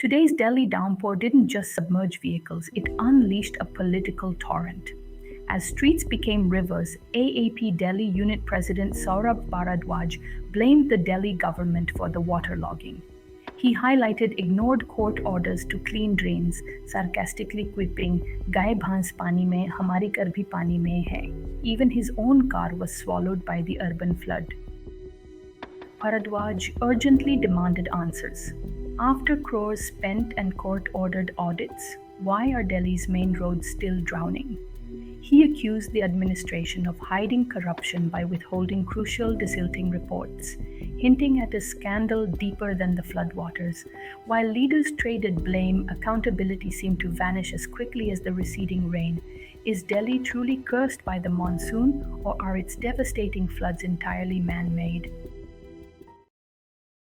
Today's Delhi downpour didn't just submerge vehicles, it unleashed a political torrent. As streets became rivers, AAP Delhi Unit President Saurabh Bharadwaj blamed the Delhi government for the waterlogging. He highlighted ignored court orders to clean drains, sarcastically quipping, "Gaye bhans pani mein, hamari kar bhi pani mein hai." Even his own car was swallowed by the urban flood. Bharadwaj urgently demanded answers. After crores spent and court ordered audits, why are Delhi's main roads still drowning? He accused the administration of hiding corruption by withholding crucial desilting reports, hinting at a scandal deeper than the floodwaters. While leaders traded blame, accountability seemed to vanish as quickly as the receding rain. Is Delhi truly cursed by the monsoon, or are its devastating floods entirely man made?